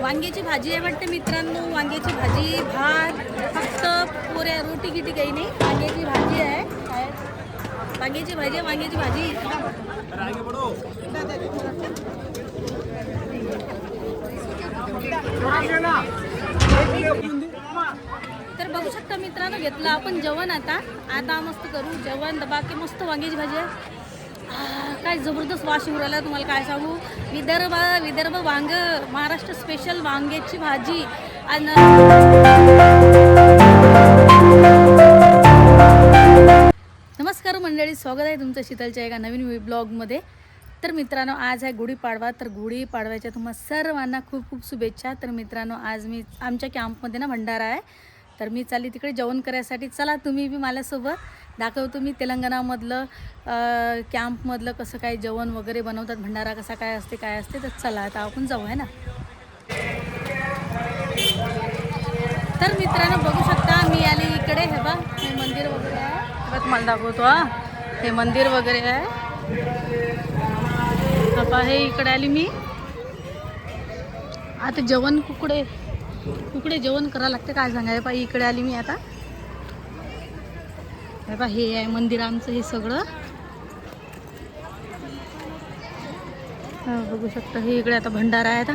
वांग्याची भाजी आहे वाटते मित्रांनो. वांग्याची भाजी, भात, फक्त पोऱ्या रोटी गिटी काही नाही. वांग्याची भाजी आहे. वांग्याची भाजी आहे, वांग्याची भाजी. तर बघू शकता मित्रांनो, घेतलं आपण जेवण. आता मस्त करू जेवण. बाकी मस्त वांग्याची भाजी आहे. काय जबरदस्त वास येऊन राहिला, तुम्हाला काय सांगू. विदर्भ वांग, महाराष्ट्र स्पेशल वांग्याची भाजी. आणि नमस्कार मंडळी, स्वागत आहे तुमचं शीतलच्या एका नवीन ब्लॉगमध्ये. तर मित्रांनो, आज आहे गुढीपाडवा. तर गुढीपाडव्याच्या तुम्हाला सर्वांना खूप खूप शुभेच्छा. तर मित्रांनो, आज मी आमच्या कॅम्पमध्ये भंडारा आहे. तर मी चालली तिकडे जेवण करायसाठी. चला तुम्ही बी माझ्यासोबत दाखवतो मी तेलंगणामधलं कॅम्पमधलं कसं काय जेवण वगैरे बनवतात, भंडारा कसा काय असते. तर चला आता आपण जाऊ आहे ना. तर मित्रांनो बघू शकता, मी आली इकडे. हे बघ, हे मंदिर वगैरे आहे. बघ मला दाखवतो. हे मंदिर वगैरे आहे. आता हे इकडे आली मी. आता जेवण कुकडे जेवण करावं लागते, काय सांगाय पाहिजे. इकडे आली मी आता. हे बघा, हे आहे मंदिर आमचं. हे सगळं बघू शकता. हे इकडे आता भंडारा आहे. आता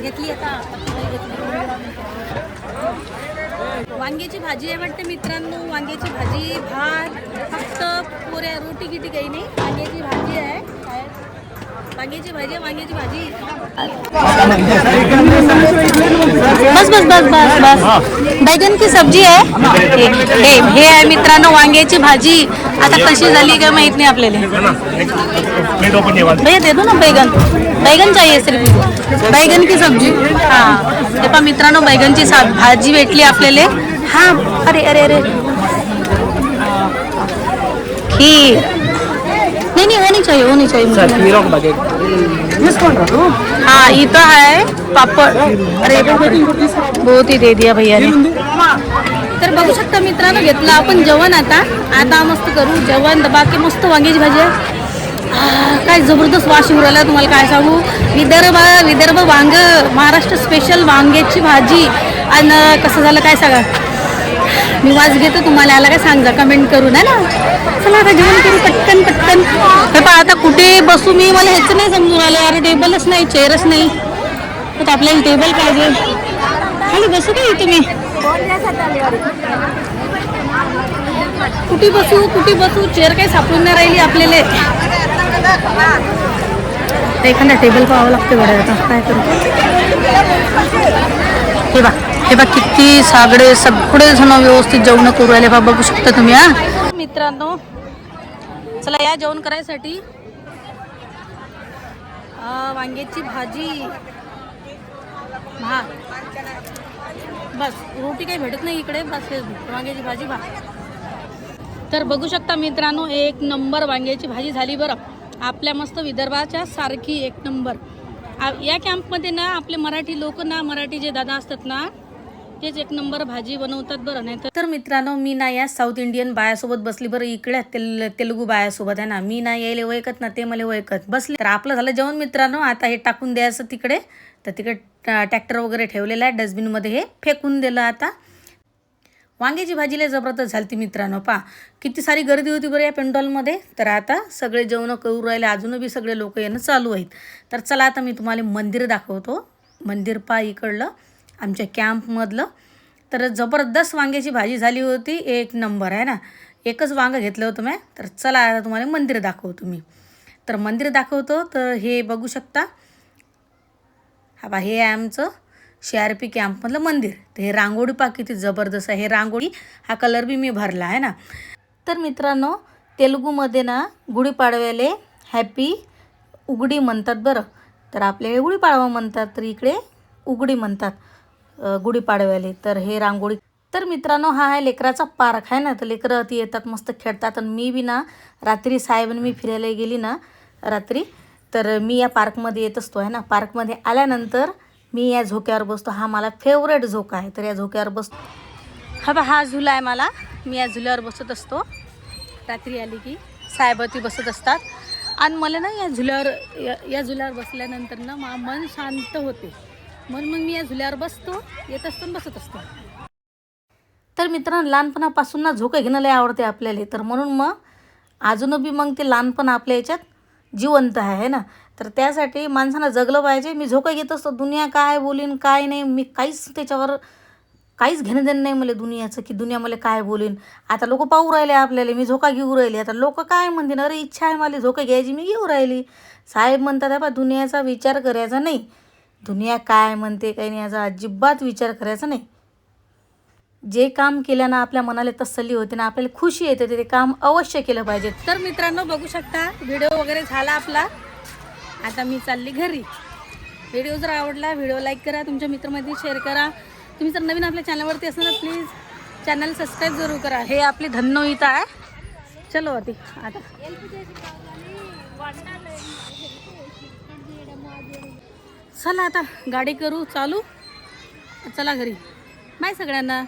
घेतली आता. वांग्याची भाजी आहे वाटते मित्रांनो. वांग्याची भाजी, भात, फक्त पोऱ्या रोटी गिटी काही नाही. वांग्याची भाजी आहे. वांग्याची भाजी, वांग्याची भाजी. बस. बैगन की सब्जी आहे. हे आहे मित्रांनो वांग्याची भाजी. आता कशी झाली काय माहित नाही आपल्याला. भैया दे दो ना बैगन चाहिए सिर्फ. बैगन की सब्जी. हां, हे पहा मित्रांनो, बैगनची भाजी भेटली आपल्याला. हां, अरे खीर नहीं होनी चाहिए हाँ, इथं आहे पापड. अरे बहुत ही दे दिया भैया ने. तर बघू शकता मित्रांनो, घेतलं आपण जेवण. आता मस्त करू जेवण. बाकी मस्त वांग्याची भाजी आहे. काय जबरदस्त वास येऊन राहिला, तुम्हाला काय सांगू. विदर्भ वांग, महाराष्ट्र स्पेशल वांग्याची भाजी. आणि कसं झालं काय सांगा. मी वाज घेतो, तुम्हाला आला काय सांगा कमेंट करून, आहे ना. चला आता जेवण करू पटकन. हे पहा, आता कुठे बसू मी, मला ह्याचं नाही समजून आलं. अरे टेबलच नाही, चेअरच नाही. तर आपल्याला टेबल पाहिजे. खाली बसू का तुम्ही. कुठे बसू चेअर काही सापडून नाही राहिली आपल्याला. एखादा टेबल पाहावं लागते बरं. आता काय करू. हे बा किती सगळे जण व्यवस्थित जेवण करू राहिले. बघू शकता तुम्ही. हा मित्रांनो, चला या जेवण करायसाठी. वांग्याची भाजी, भात, बस. रोटी काही भेटत नाही इकडे. बस वांग्याची भाजी, भात. तर बघू शकता मित्रांनो, एक नंबर वांग्याची भाजी झाली बरं. आपल्या मस्त विदर्भाच्या सारखी एक नंबर. या कॅम्पमध्ये ना आपले मराठी लोक ना, मराठी जे दादा असतात ना, तेच एक नंबर भाजी बनवतात बरं. नाही तर मित्रांनो, मी ना या साऊथ इंडियन बायासोबत बसली बरं. इकडे तेलुगू बायासोबत आहे ना. मी ना यायले वैकत ना, ते मला वैकत बसले. तर आपलं झालं जेवण मित्रांनो. आता हे टाकून द्यायचं तिकडे. तर तिकडे ट्रॅक्टर वगैरे ठेवलेला आहे. डस्टबिनमध्ये हे फेकून दिलं. आता वांग्याची भाजीला जबरदस्त झाली मित्रांनो. पहा किती सारी गर्दी होती बरं या पेंडॉलमध्ये. तर आता सगळे जेवण करू राहिले. अजून बी सगळे लोक येणं चालू आहेत. तर चला आता मी तुम्हाला मंदिर दाखवतो. मंदिर पहा इकडलं आमच्या कॅम्पमधलं. तर जबरदस्त वांग्याची भाजी झाली होती, एक नंबर आहे ना. एकच वांगं घेतलं होतं मी. तर चला आता तुम्हाला मंदिर दाखवतो मी. तर मंदिर दाखवतो. तर हे बघू शकता. हा बा, हे आहे आमचं CRP कॅम्पमधलं मंदिर. तर हे रांगोळी पहा किती जबरदस्त आहे. हे रांगोळी हा कलर बी मी भरला आहे ना. तर मित्रांनो, तेलुगूमध्ये ना गुढीपाडव्याले हॅपी उगडी म्हणतात बरं. तर आपल्याकडे गुढीपाडवा म्हणतात, तर इकडे उगडी म्हणतात गुढीपाडव्याले. तर हे रांगोळी. तर मित्रांनो हा आहे लेकराचा पार्क आहे ना, तर लेकरं ती येतात मस्त खेळतात. आणि मी बी ना रात्री साहेबांनी मी फिरायला गेली ना रात्री, तर मी या पार्कमध्ये येत असतो आहे ना. पार्कमध्ये आल्यानंतर मी या झोक्यावर बसतो. हा मला फेवरेट झोका आहे, तर या झोक्यावर बसतो. हा झुला आहे मला, मी या झुल्यावर बसत असतो. रात्री आली की साहेबती बसत असतात आणि मला ना या झुल्यावर बसल्यानंतर ना मन शांत होते. म्हणून मग मी या झुल्यावर बसतो, येत असतो आणि बसत असतो. तर मित्रांनो लहानपणापासून ना झोके घेणं लय आवडते आपल्याला, तर म्हणून मग अजून बी मग ते लहानपण आपल्या याच्यात जिवंत आहे ना. तर त्यासाठी माणसानं जगलं पाहिजे. मी झोका घेत असतो. दुनिया काय बोलीन काय नाही, मी काहीच घेणं देणं नाही मला दुनियाचं, की दुनिया मला काय बोलीन. आता लोक पाहू राहिले आपल्याला, मी झोका घेऊ राहिली. आता लोक काय म्हणतील, अरे इच्छा आहे मला झोका घ्यायची, मी घेऊ राहिली. साहेब म्हणतात बा दुनियाचा विचार करायचा नाही, दुनिया काय म्हणते काही नाही याचा अजिबात विचार करायचा नाही. जे काम केल्यानं आपल्या मनाला तसल्ली होते ना, आपल्याला खुशी येते, ते काम अवश्य केलं पाहिजे. तर मित्रांनो बघू शकता व्हिडिओ वगैरे झाला आपला, आता मी चालली घरी. व्हिडिओ जर आवडला व्हिडिओ लाईक करा, तुमच्या मित्रमैत्रिणी शेअर करा. तुम्ही जर नवीन आपल्या चॅनलवरती असाल तर प्लीज चॅनल सबस्क्राईब जरूर करा. हे आपली धन्नोईता आहे. चलो होती आता चला, आता गाडी करू चालू, चला घरी. बाय सगळ्यांना.